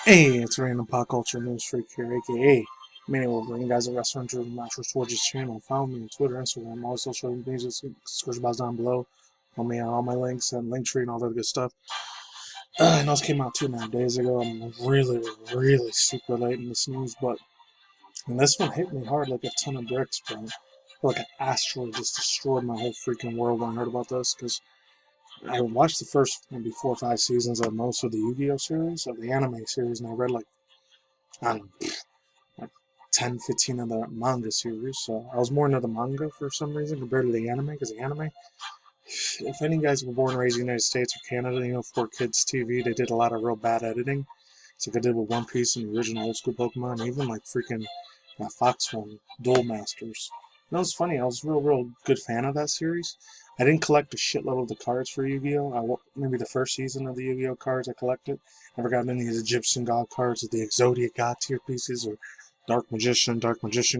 Hey, it's Random Pop Culture News Freak here, aka MannyTendoWolverine. Guys, a restaurant driven natural towards this channel. Follow me on Twitter, Instagram, all social media, description box down below. Follow me on all my links and link tree and all that good stuff. I know this came out 2.5 days ago. I'm really super late in this news, but this one hit me hard like a ton of bricks, bro. Like an asteroid just destroyed my whole freaking world when I heard about this, because I watched the first maybe 4 or 5 seasons of most of the Yu-Gi-Oh series, of the anime series, and I read like, I don't know, like 10, 15 of the manga series. So I was more into the manga for some reason compared to the anime, because the anime, if any guys were born and raised in the United States or Canada, for kids TV, they did a lot of real bad editing. It's like I did with One Piece and the original old school Pokemon, and even like freaking that Fox one, Duel Masters. And it was funny, I was a real good fan of that series. I didn't collect a shitload of the cards for Yu-Gi-Oh! Maybe the first season of the Yu-Gi-Oh! Cards I collected. Never got any of the Egyptian god cards or the Exodia god tier pieces or Dark Magician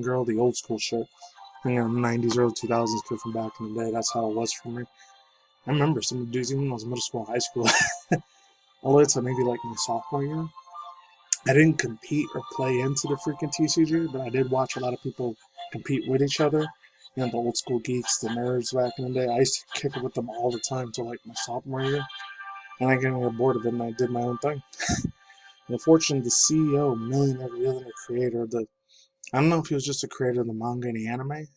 Girl, the old school shit. In the 90s, early 2000s kid from back in the day. That's how it was for me. I remember some of the dudes, even when I was in middle school, high school, all the way to maybe like my sophomore year. I didn't compete or play into the freaking TCG, but I did watch a lot of people compete with each other. The old school geeks, the nerds back in the day. I used to kick it with them all the time until like my sophomore year. And I got bored of it and I did my own thing. And unfortunately, the CEO, millionaire creator of the, I don't know if he was just a creator of the manga and the anime.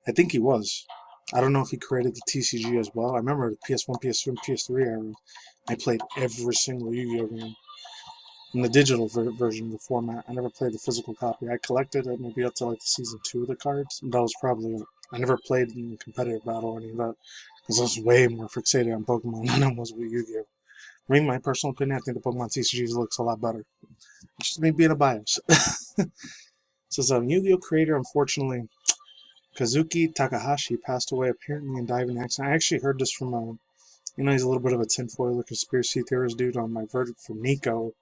I think he was. I don't know if he created the TCG as well. I remember the PS1, PS2, and PS3 era. I played every single Yu-Gi-Oh game in the digital version of the format. I never played the physical copy. I collected it maybe up to like the season 2 of the cards. That was probably it. I never played in a competitive battle or any of that, because I was way more fixated on Pokemon than I was with Yu-Gi-Oh! I mean, my personal opinion, I think the Pokemon TCGs looks a lot better. It's just me being a bias. Says Yu-Gi-Oh! Creator, unfortunately, Kazuki Takahashi passed away apparently in diving accident. I actually heard this from he's a little bit of a tinfoiler conspiracy theorist dude on my verdict for Nico.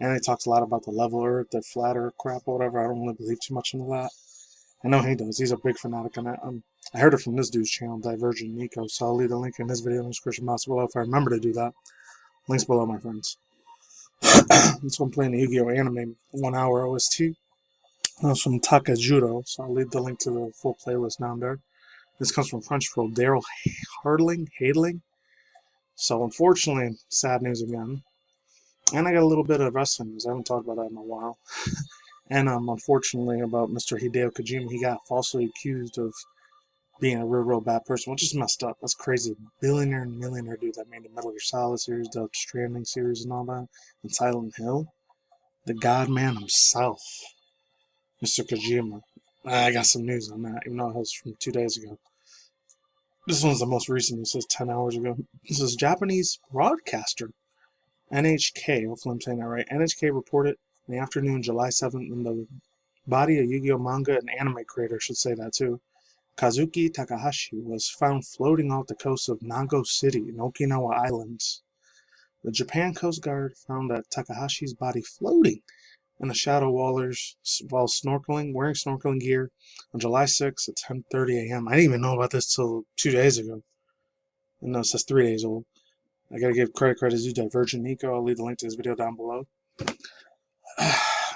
And he talks a lot about the level earth, the flat earth crap or whatever. I don't really believe too much into that. I know he does. He's a big fanatic on that. I heard it from this dude's channel, Divergent Nico, so I'll leave the link in this video in the description box below if I remember to do that. Links below, my friends. So I'm playing the Yu-Gi-Oh! Anime 1 hour OST. That's from Takajudo, so I'll leave the link to the full playlist down there. This comes from Crunchyroll, Daryl Hadling. So unfortunately, sad news again. And I got a little bit of wrestling news. I haven't talked about that in a while. And unfortunately, about Mr. Hideo Kojima, he got falsely accused of being a real bad person, which is messed up. That's crazy. Billionaire and millionaire dude that made the Metal Gear Solid series, Death Stranding series, and all that, and Silent Hill. The God Man himself, Mr. Kojima. I got some news on that, even though it was from 2 days ago. This one's the most recent. It says 10 hours ago. This is Japanese broadcaster NHK. Hopefully I'm saying that right. NHK reported in the afternoon, July 7th, in the body of Yu-Gi-Oh! Manga and anime creator should say that too. Kazuki Takahasi was found floating off the coast of Nago City in Okinawa Islands. The Japan Coast Guard found that Takahashi's body floating in the shadow waters while snorkeling, wearing snorkeling gear on July 6th at 10:30 a.m. I didn't even know about this till 2 days ago. And no, it says 3 days old. I gotta give credit due to Divergent Nico. I'll leave the link to this video down below.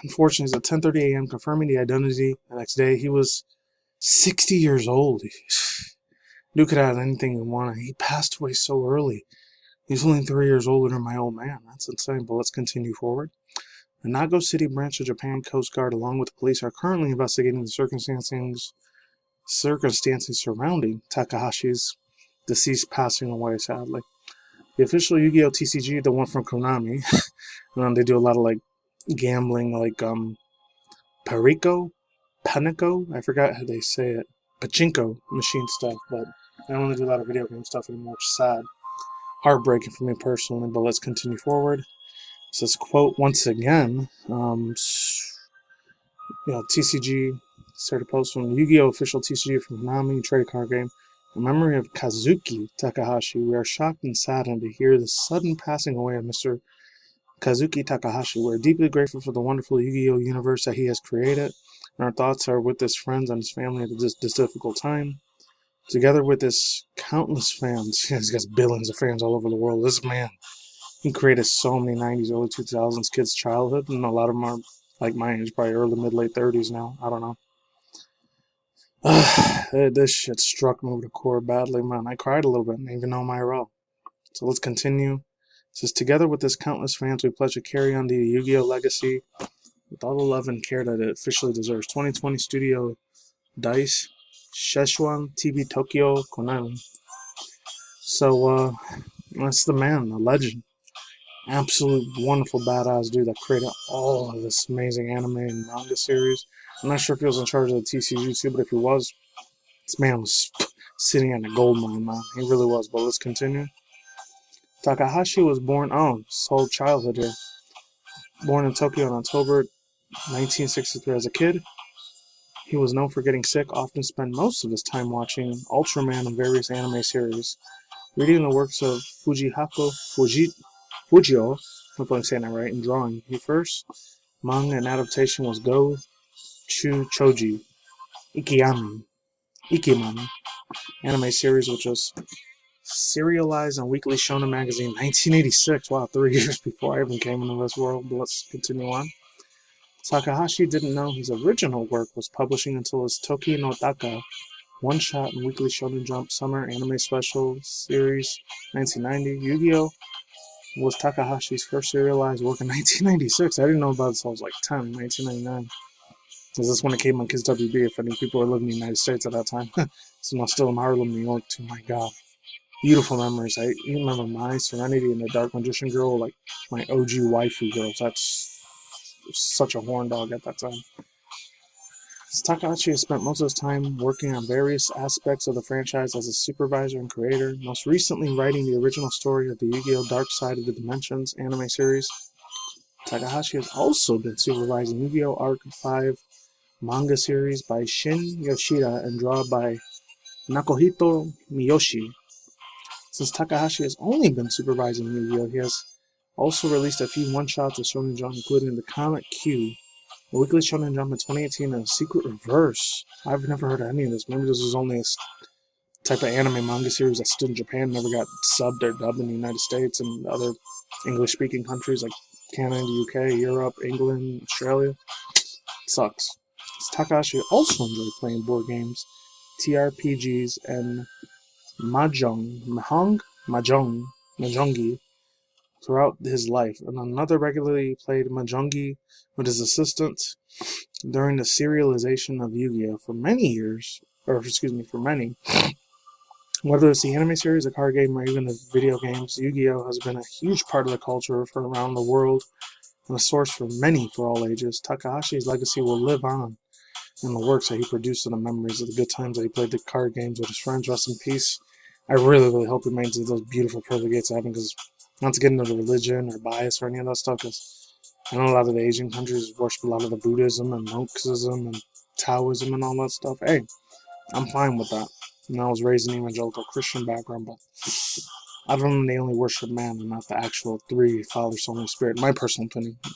Unfortunately, at 10:30 a.m., confirming the identity the next day, he was 60 years old. Dude could have anything he wanted. He passed away so early. He's only 3 years older than my old man. That's insane, but let's continue forward. The Nago City branch of Japan Coast Guard, along with the police, are currently investigating the circumstances surrounding Takahashi's deceased passing away, sadly. The official Yu-Gi-Oh! TCG, the one from Konami, they do a lot of like gambling, like Panico, I forgot how they say it, pachinko machine stuff, but I don't really do a lot of video game stuff anymore, which is sad. Heartbreaking for me personally, but let's continue forward. It says, quote, once again, TCG, started post from Yu-Gi-Oh! Official TCG from Konami, trade card game. In memory of Kazuki Takahashi, we are shocked and saddened to hear the sudden passing away of Mr. Kazuki Takahasi. We are deeply grateful for the wonderful Yu-Gi-Oh! Universe that he has created, and our thoughts are with his friends and his family at this difficult time. Together with his countless fans, he's got billions of fans all over the world. This man, He created so many 90s, early 2000s kids' childhood, and a lot of them are like my age, probably early, mid, late 30s now. I don't know. This shit struck me with the core badly, man. I cried a little bit, even though I'm IRL. So let's continue. It says, together with this countless fans, we pledge to carry on the Yu-Gi-Oh legacy with all the love and care that it officially deserves. 2020 Studio Dice, Szechuan TV Tokyo Konami. So, that's the man, the legend. Absolute wonderful badass dude that created all of this amazing anime and manga series. I'm not sure if he was in charge of the TCG too, but if he was, this man was sitting in a gold mine, man. He really was. But let's continue. Takahashi was born, his whole childhood here. Born in Tokyo in October 1963 as a kid. He was known for getting sick, often spent most of his time watching Ultraman and various anime series. Reading the works of Yugioh, if I'm saying that right, and drawing. His first manga and adaptation was Go Chu Choji Ikimani anime series, which was serialized on Weekly Shonen Magazine 1986. Wow, 3 years before I even came into this world. But let's continue on. Takahashi didn't know his original work was publishing until his Toki no Taka one-shot in Weekly Shonen Jump Summer Anime Special Series 1990. Yu-Gi-Oh! Was Takahashi's first serialized work in 1996. I didn't know about this until I was like 10, 1999. Because this when it came on Kids WB, if any people were living in the United States at that time. So I'm still in Harlem, New York, too. My God. Beautiful memories. I remember my Serenity and the Dark Magician Girl, like my OG waifu girls. That's such a horn dog at that time. Takahashi has spent most of his time working on various aspects of the franchise as a supervisor and creator, most recently writing the original story of the Yu-Gi-Oh! Dark Side of the Dimensions anime series. Takahashi has also been supervising Yu-Gi-Oh! Arc 5 manga series by Shin Yoshida and drawn by Nakohito Miyoshi. Since Takahashi has only been supervising Yu-Gi-Oh!, he has also released a few one-shots of Shonen Jump, including the Comic Q, the Weekly Shonen Jump in 2018, and a Secret Reverse. I've never heard of any of this. Maybe this was only a type of anime manga series that stood in Japan, never got subbed or dubbed in the United States and other English-speaking countries like Canada, UK, Europe, England, Australia. It sucks. Takahashi also enjoyed playing board games, TRPGs, and Mahjong throughout his life, and another regularly played Mahjongi with his assistant during the serialization of Yu-Gi-Oh! For many. Whether it's the anime series, a card game, or even the video games, Yu-Gi-Oh! Has been a huge part of the culture for around the world and a source for many for all ages. Takahashi's legacy will live on in the works that he produced and the memories of the good times that he played the card games with his friends. Rest in peace. I really, really hope he maintains those beautiful privileges having, because not to get into the religion or bias or any of that stuff, because I know a lot of the Asian countries worship a lot of the Buddhism and Marxism and Taoism and all that stuff. Hey, I'm fine with that. And I was raised in an evangelical Christian background, but I don't know, they only worship man and not the actual three, Father, Son, and Spirit. My personal opinion. I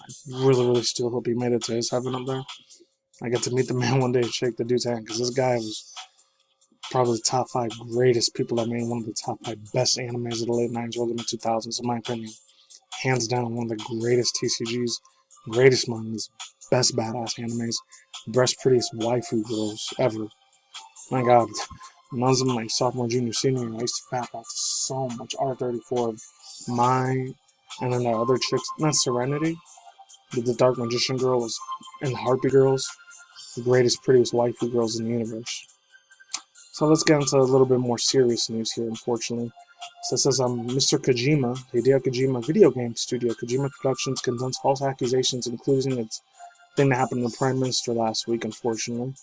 really, really still hope he made it to his heaven up there. I get to meet the man one day and shake the dude's hand, because this guy was probably the top 5 greatest people that made one of the top 5 best animes of the late 90s, early 2000s, in my opinion. Hands down, one of the greatest TCGs, greatest mangas, best badass animes, best prettiest waifu girls ever. My God, when I was in my sophomore, junior, senior year, I used to fap out so much R34 of my, and then the other chicks, not Serenity, but the Dark Magician Girl was, and the Harpy Girls, the greatest, prettiest waifu girls in the universe. So let's get into a little bit more serious news here, unfortunately. So it says, Mr. Kojima, Hideo Kojima video game studio, Kojima Productions condemns false accusations, including its thing that happened to the Prime Minister last week, unfortunately.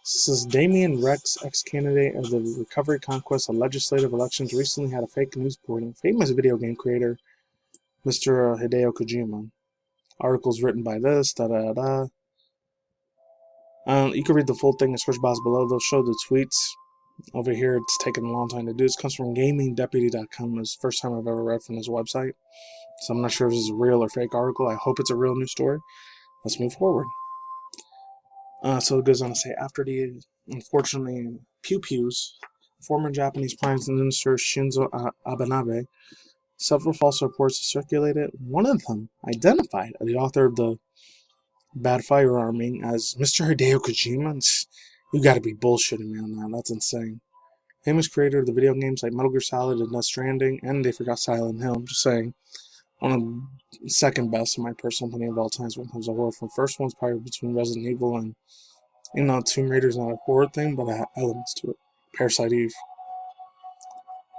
This is Damien Rex, ex-candidate of the Recovery Conquest of Legislative Elections, recently had a fake news reporting famous video game creator, Mr. Hideo Kojima. Articles written by this, You can read the full thing in the search box below. They'll show the tweets. Over here, it's taken a long time to do. This comes from GamingDeputy.com. It's the first time I've ever read from this website. So I'm not sure if this is a real or fake article. I hope it's a real news story. Let's move forward. So it goes on to say, after the, unfortunately, pew-pews, former Japanese Prime Minister Shinzo Abe Several false reports circulated. One of them identified the author of the bad firearming as Mr. Hideo Kojima. You gotta be bullshitting me on that. That's insane. Famous creator of the video games like Metal Gear Solid and Death Stranding, and they forgot Silent Hill. I'm just saying. One of the second best in my personal opinion of all times when it comes to horror. From first one's probably between Resident Evil and, Tomb Raider's not a horror thing, but it had elements to it. Parasite Eve.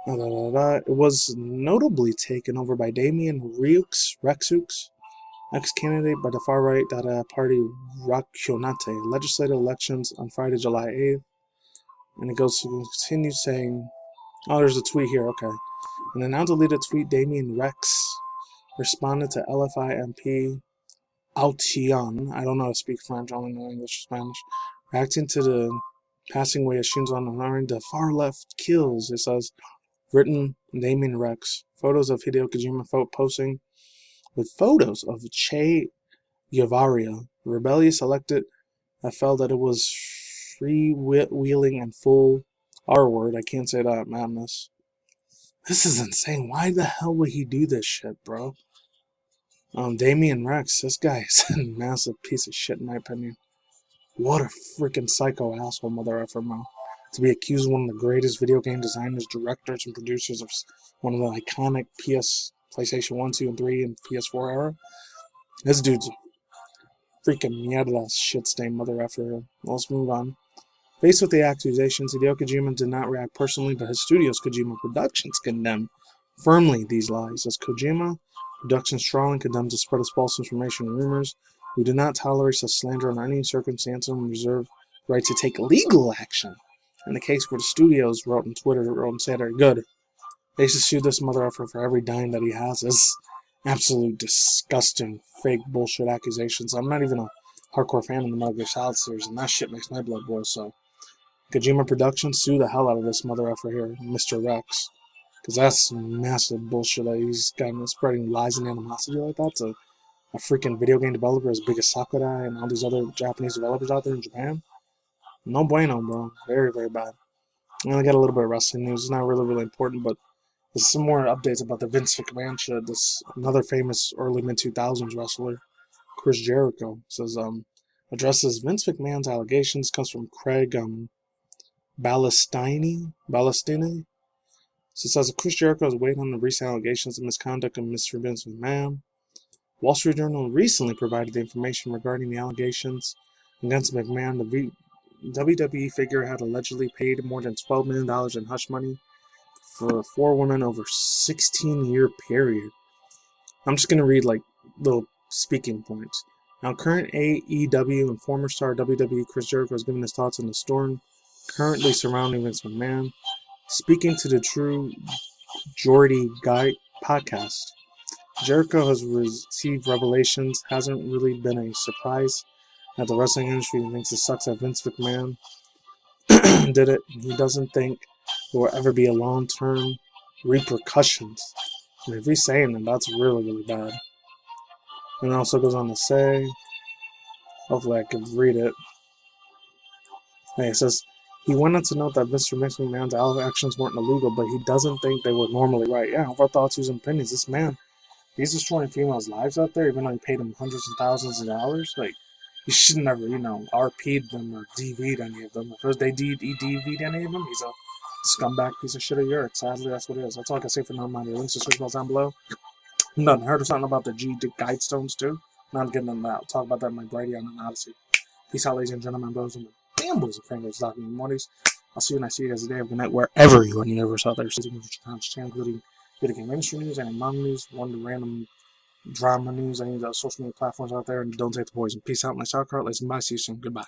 It was notably taken over by Damien Rexux, ex-candidate by the far-right party Rakionate, legislative elections on Friday, July 8th. And it goes to continue saying, oh, there's a tweet here, okay. In a now-deleted tweet, Damien Rex responded to LFI MP Autian, I don't know how to speak French, I only know English and Spanish, reacting to the passing away of Shinzo Onari, the far-left kills, it says, written Damien Rex. Photos of Hideo Kojima posing with photos of Che Guevara, rebellious elected that felt that it was freewheeling and full R-word. I can't say that, madness. This is insane. Why the hell would he do this shit, bro? Damien Rex, this guy is a massive piece of shit in my opinion. What a freaking psycho asshole mother effer, bro. To be accused of one of the greatest video game designers, directors, and producers of one of the iconic PlayStation 1, 2, and 3, and PS4 era. This dude's a freaking mierda shit-stained mother effer. Let's move on. Faced with the accusations, Hideo Kojima did not react personally, but his studio's Kojima Productions condemned firmly these lies. As Kojima Productions strongly condemns the spread of false information and rumors, we do not tolerate such slander under any circumstance and reserve the right to take legal action. In the case where the studios wrote on Twitter, and said they're good, they should sue this mother effer for every dime that he has. It's absolute disgusting, fake bullshit accusations. I'm not even a hardcore fan of the Metal Gear Solid series, and that shit makes my blood boil, so Kojima Productions, sue the hell out of this mother effer here, Mr. Rex. Because that's massive bullshit that he's gotten spreading lies and animosity like that to a freaking video game developer as big as Sakurai and all these other Japanese developers out there in Japan. No bueno, bro. Very, very bad. And I got a little bit of wrestling news. It's not really important, but there's some more updates about the Vince Mcmahon shit. This another famous early mid-2000s wrestler, Chris Jericho, says addresses Vince McMahon's allegations. Comes from Craig Ballestini. So it says Chris Jericho is waiting on the recent allegations of misconduct of Mr. Vince McMahon. Wall Street Journal recently provided the information regarding the allegations against McMahon. The WWE figure had allegedly paid more than $12 million in hush money for 4 women over a 16-year period. I'm just going to read like little speaking points. Now, current AEW and former star WWE Chris Jericho has given his thoughts on the storm currently surrounding Vince McMahon. Speaking to the True Geordie Guy podcast, Jericho has received revelations. Hasn't really been a surprise that the wrestling industry thinks it sucks that Vince McMahon did it. He doesn't think there will ever be a long-term repercussions. And if he's saying that, that's really bad. And it also goes on to say, hopefully I can read it. It says, he went on to note that Mr. McMahon's actions weren't illegal, but he doesn't think they were normally right. Yeah, our thoughts, views, and opinions. This man, he's destroying females' lives out there, even though he paid them hundreds of thousands of dollars. Like, he should never, RP'd them or DV'd any of them. If they DV'd any of them, he's a scumbag piece of shit of Europe. Sadly, that's what it is. That's all I can say for now. My links to search down below. I'm done. Heard something about the G Guidestones, too. Not getting into that. I'll talk about that in my Brady on an Odyssey. Peace out, ladies and gentlemen, bros and damn boys and fingers, Dr. Mortys. I'll see you when I see you guys today. Have a good night wherever you are in the universe out there. Channel, including video game industry news, and manga news, one random drama news, any of those social media platforms out there, and don't take the poison. Peace out, my star card. Let's bye. See you soon. Goodbye.